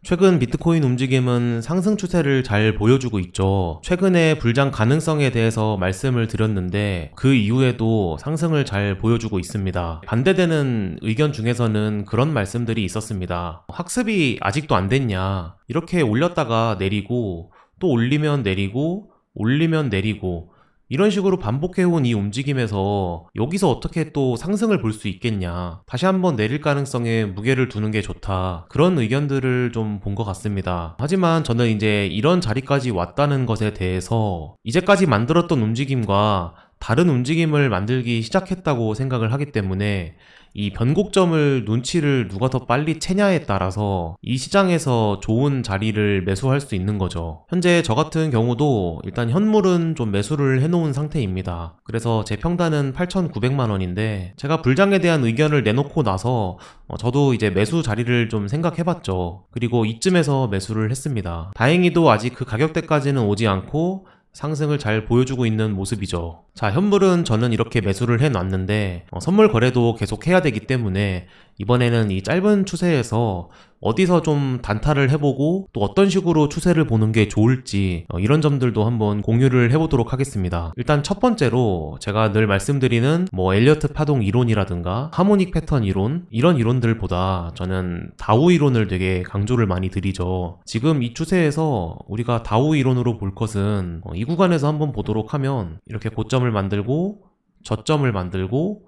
최근 비트코인 움직임은 상승 추세를 잘 보여주고 있죠. 최근에 불장 가능성에 대해서 말씀을 드렸는데 그 이후에도 상승을 잘 보여주고 있습니다. 반대되는 의견 중에서는 그런 말씀들이 있었습니다. 학습이 아직도 안 됐냐? 이렇게 올렸다가 내리고 또 올리면 내리고 올리면 내리고 이런 식으로 반복해온 이 움직임에서 여기서 어떻게 또 상승을 볼 수 있겠냐. 다시 한번 내릴 가능성에 무게를 두는 게 좋다. 그런 의견들을 좀 본 것 같습니다. 하지만 저는 이제 이런 자리까지 왔다는 것에 대해서 이제까지 만들었던 움직임과 다른 움직임을 만들기 시작했다고 생각을 하기 때문에 이 변곡점을 눈치를 누가 더 빨리 채냐에 따라서 이 시장에서 좋은 자리를 매수할 수 있는 거죠. 현재 저 같은 경우도 일단 현물은 좀 매수를 해놓은 상태입니다. 그래서 제 평단은 8,900만 원인데 제가 불장에 대한 의견을 내놓고 나서 저도 이제 매수 자리를 좀 생각해봤죠. 그리고 이쯤에서 매수를 했습니다. 다행히도 아직 그 가격대까지는 오지 않고 상승을 잘 보여주고 있는 모습이죠. 자, 현물은 저는 이렇게 매수를 해놨는데 선물 거래도 계속 해야 되기 때문에 이번에는 이 짧은 추세에서 어디서 좀 단타를 해보고 또 어떤 식으로 추세를 보는 게 좋을지 이런 점들도 한번 공유를 해보도록 하겠습니다. 일단 첫 번째로 제가 늘 말씀드리는 엘리어트 파동 이론이라든가 하모닉 패턴 이론 이런 이론들보다 저는 다우 이론을 되게 강조를 많이 드리죠. 지금 이 추세에서 우리가 다우 이론으로 볼 것은 이 구간에서 한번 보도록 하면 이렇게 고점을 만들고 저점을 만들고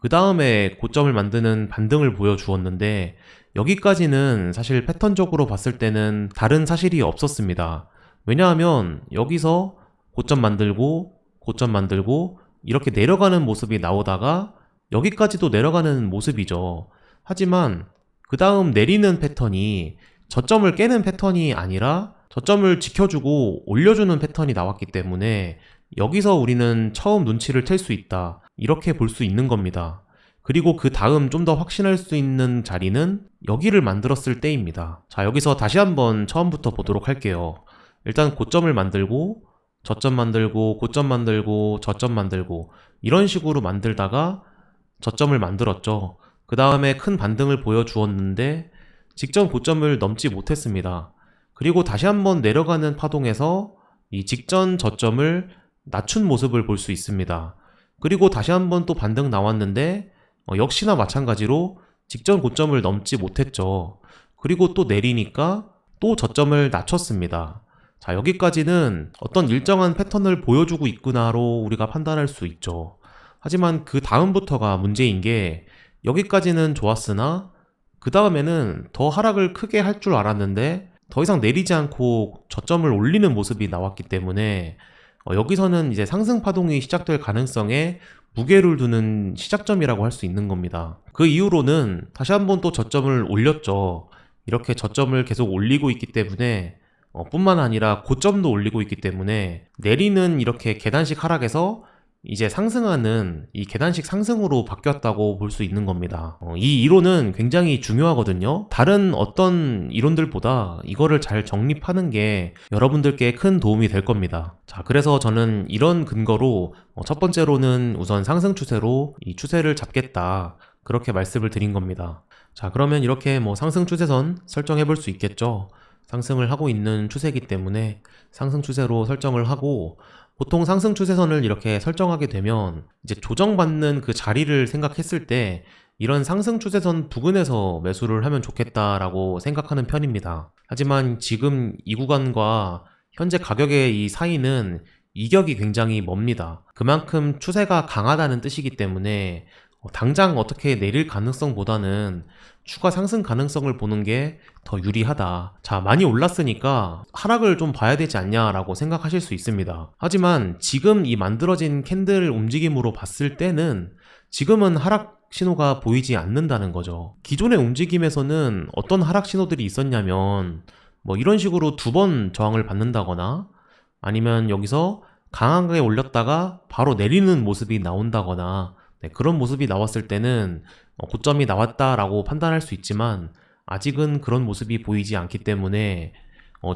그 다음에 고점을 만드는 반등을 보여주었는데 여기까지는 사실 패턴적으로 봤을 때는 다른 사실이 없었습니다. 왜냐하면 여기서 고점 만들고 고점 만들고 이렇게 내려가는 모습이 나오다가 여기까지도 내려가는 모습이죠. 하지만 그 다음 내리는 패턴이 저점을 깨는 패턴이 아니라 저점을 지켜주고 올려주는 패턴이 나왔기 때문에 여기서 우리는 처음 눈치를 챌 수 있다. 이렇게 볼 수 있는 겁니다. 그리고 그 다음 좀 더 확신할 수 있는 자리는 여기를 만들었을 때입니다. 자, 여기서 다시 한번 처음부터 보도록 할게요. 일단 고점을 만들고 저점 만들고 고점 만들고 저점 만들고 이런 식으로 만들다가 저점을 만들었죠. 그 다음에 큰 반등을 보여주었는데 직전 고점을 넘지 못했습니다. 그리고 다시 한번 내려가는 파동에서 이 직전 저점을 낮춘 모습을 볼 수 있습니다. 그리고 다시 한번 또 반등 나왔는데 역시나 마찬가지로 직전 고점을 넘지 못했죠. 그리고 또 내리니까 또 저점을 낮췄습니다. 자, 여기까지는 어떤 일정한 패턴을 보여주고 있구나로 우리가 판단할 수 있죠. 하지만 그 다음부터가 문제인 게 여기까지는 좋았으나 그 다음에는 더 하락을 크게 할 줄 알았는데 더 이상 내리지 않고 저점을 올리는 모습이 나왔기 때문에 여기서는 이제 상승 파동이 시작될 가능성에 무게를 두는 시작점이라고 할 수 있는 겁니다. 그 이후로는 다시 한번 또 저점을 올렸죠. 이렇게 저점을 계속 올리고 있기 때문에 뿐만 아니라 고점도 올리고 있기 때문에 내리는 이렇게 계단식 하락에서 이제 상승하는 이 계단식 상승으로 바뀌었다고 볼 수 있는 겁니다. 이 이론은 굉장히 중요하거든요. 다른 어떤 이론들보다 이거를 잘 정립하는 게 여러분들께 큰 도움이 될 겁니다. 자, 그래서 저는 이런 근거로 첫 번째로는 우선 상승 추세로 이 추세를 잡겠다. 그렇게 말씀을 드린 겁니다. 자, 그러면 이렇게 상승 추세선 설정해 볼 수 있겠죠. 상승을 하고 있는 추세이기 때문에 상승 추세로 설정을 하고 보통 상승 추세선을 이렇게 설정하게 되면 이제 조정받는 그 자리를 생각했을 때 이런 상승 추세선 부근에서 매수를 하면 좋겠다라고 생각하는 편입니다. 하지만 지금 이 구간과 현재 가격의 이 사이는 이격이 굉장히 멉니다. 그만큼 추세가 강하다는 뜻이기 때문에 당장 어떻게 내릴 가능성보다는 추가 상승 가능성을 보는 게 더 유리하다. 자, 많이 올랐으니까 하락을 좀 봐야 되지 않냐라고 생각하실 수 있습니다. 하지만 지금 이 만들어진 캔들 움직임으로 봤을 때는 지금은 하락 신호가 보이지 않는다는 거죠. 기존의 움직임에서는 어떤 하락 신호들이 있었냐면 이런 식으로 두 번 저항을 받는다거나 아니면 여기서 강하게 올렸다가 바로 내리는 모습이 나온다거나 그런 모습이 나왔을 때는 고점이 나왔다라고 판단할 수 있지만 아직은 그런 모습이 보이지 않기 때문에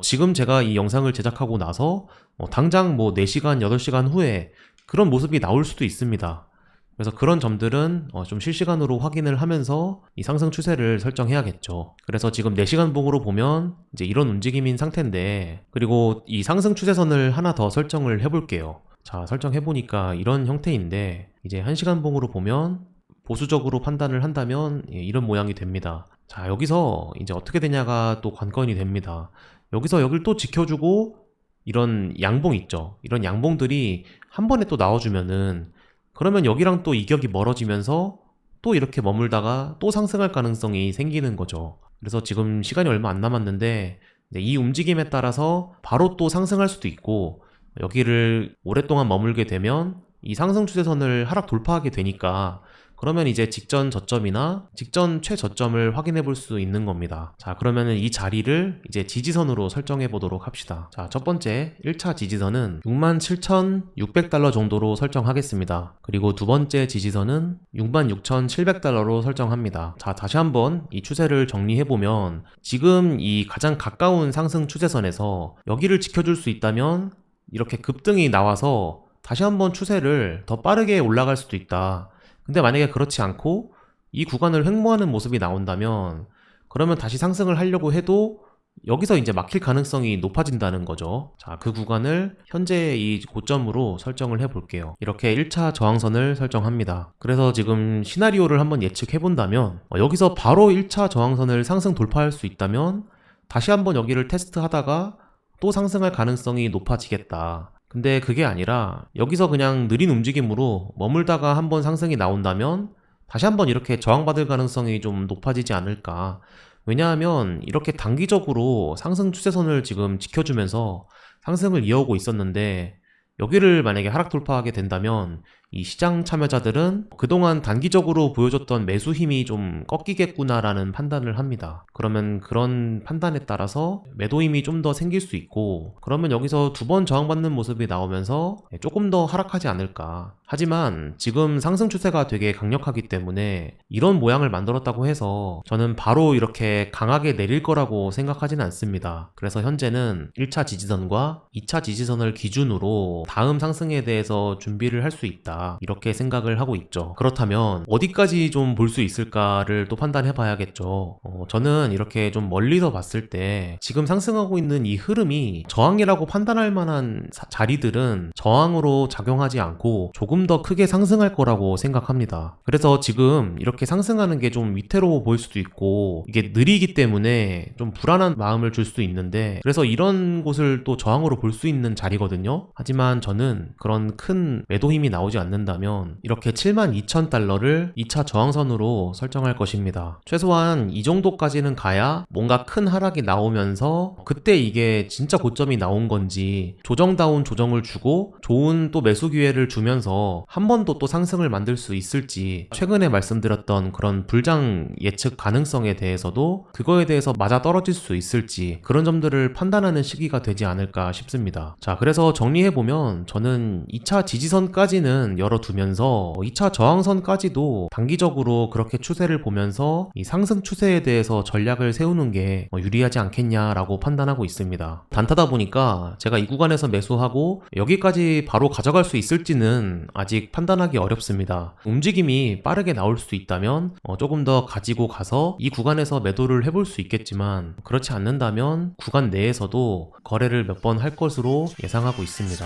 지금 제가 이 영상을 제작하고 나서 당장 4시간, 8시간 후에 그런 모습이 나올 수도 있습니다. 그래서 그런 점들은 좀 실시간으로 확인을 하면서 이 상승 추세를 설정해야겠죠. 그래서 지금 4시간 봉으로 보면 이제 이런 움직임인 상태인데, 그리고 이 상승 추세선을 하나 더 설정을 해볼게요. 자, 설정해보니까 이런 형태인데, 이제 1시간 봉으로 보면 보수적으로 판단을 한다면 이런 모양이 됩니다. 자, 여기서 이제 어떻게 되냐가 또 관건이 됩니다. 여기서 여길 또 지켜주고 이런 양봉 있죠. 이런 양봉들이 한 번에 또 나와주면은, 그러면 여기랑 또 이격이 멀어지면서 또 이렇게 머물다가 또 상승할 가능성이 생기는 거죠. 그래서 지금 시간이 얼마 안 남았는데 이 움직임에 따라서 바로 또 상승할 수도 있고, 여기를 오랫동안 머물게 되면 이 상승 추세선을 하락 돌파하게 되니까, 그러면 이제 직전 저점이나 직전 최저점을 확인해 볼 수 있는 겁니다. 자, 그러면은 이 자리를 이제 지지선으로 설정해 보도록 합시다. 자, 첫 번째 1차 지지선은 67,600달러 정도로 설정하겠습니다. 그리고 두 번째 지지선은 66,700달러로 설정합니다. 자, 다시 한번 이 추세를 정리해 보면, 지금 이 가장 가까운 상승 추세선에서 여기를 지켜줄 수 있다면 이렇게 급등이 나와서 다시 한번 추세를 더 빠르게 올라갈 수도 있다. 근데 만약에 그렇지 않고 이 구간을 횡보하는 모습이 나온다면, 그러면 다시 상승을 하려고 해도 여기서 이제 막힐 가능성이 높아진다는 거죠. 자, 그 구간을 현재 이 고점으로 설정을 해 볼게요. 이렇게 1차 저항선을 설정합니다. 그래서 지금 시나리오를 한번 예측해 본다면, 여기서 바로 1차 저항선을 상승 돌파할 수 있다면 다시 한번 여기를 테스트하다가 또 상승할 가능성이 높아지겠다. 근데 그게 아니라 여기서 그냥 느린 움직임으로 머물다가 한번 상승이 나온다면 다시 한번 이렇게 저항받을 가능성이 좀 높아지지 않을까. 왜냐하면 이렇게 단기적으로 상승 추세선을 지금 지켜주면서 상승을 이어오고 있었는데, 여기를 만약에 하락 돌파하게 된다면 이 시장 참여자들은 그동안 단기적으로 보여줬던 매수 힘이 좀 꺾이겠구나라는 판단을 합니다. 그러면 그런 판단에 따라서 매도 힘이 좀 더 생길 수 있고, 그러면 여기서 두 번 저항받는 모습이 나오면서 조금 더 하락하지 않을까. 하지만 지금 상승 추세가 되게 강력하기 때문에 이런 모양을 만들었다고 해서 저는 바로 이렇게 강하게 내릴 거라고 생각하지는 않습니다. 그래서 현재는 1차 지지선과 2차 지지선을 기준으로 다음 상승에 대해서 준비를 할 수 있다, 이렇게 생각을 하고 있죠. 그렇다면 어디까지 좀 볼 수 있을까를 또 판단해 봐야겠죠. 저는 이렇게 좀 멀리서 봤을 때 지금 상승하고 있는 이 흐름이 저항이라고 판단할 만한 자리들은 저항으로 작용하지 않고 조금 더 크게 상승할 거라고 생각합니다. 그래서 지금 이렇게 상승하는 게 좀 위태로워 보일 수도 있고, 이게 느리기 때문에 좀 불안한 마음을 줄 수도 있는데, 그래서 이런 곳을 또 저항으로 볼 수 있는 자리거든요. 하지만 저는 그런 큰 매도 힘이 나오지 않는다면 이렇게 72,000달러를 2차 저항선으로 설정할 것입니다. 최소한 이 정도까지는 가야 뭔가 큰 하락이 나오면서 그때 이게 진짜 고점이 나온 건지, 조정다운 조정을 주고 좋은 또 매수 기회를 주면서 한 번 더 또 상승을 만들 수 있을지, 최근에 말씀드렸던 그런 불장 예측 가능성에 대해서도 그거에 대해서 맞아 떨어질 수 있을지, 그런 점들을 판단하는 시기가 되지 않을까 싶습니다. 자, 그래서 정리해보면 저는 2차 지지선까지는 열어두면서 2차 저항선까지도 단기적으로 그렇게 추세를 보면서 이 상승 추세에 대해서 전략을 세우는 게 유리하지 않겠냐라고 판단하고 있습니다. 단타다 보니까 제가 이 구간에서 매수하고 여기까지 바로 가져갈 수 있을지는 아직 판단하기 어렵습니다. 움직임이 빠르게 나올 수 있다면 조금 더 가지고 가서 이 구간에서 매도를 해볼 수 있겠지만, 그렇지 않는다면 구간 내에서도 거래를 몇 번 할 것으로 예상하고 있습니다.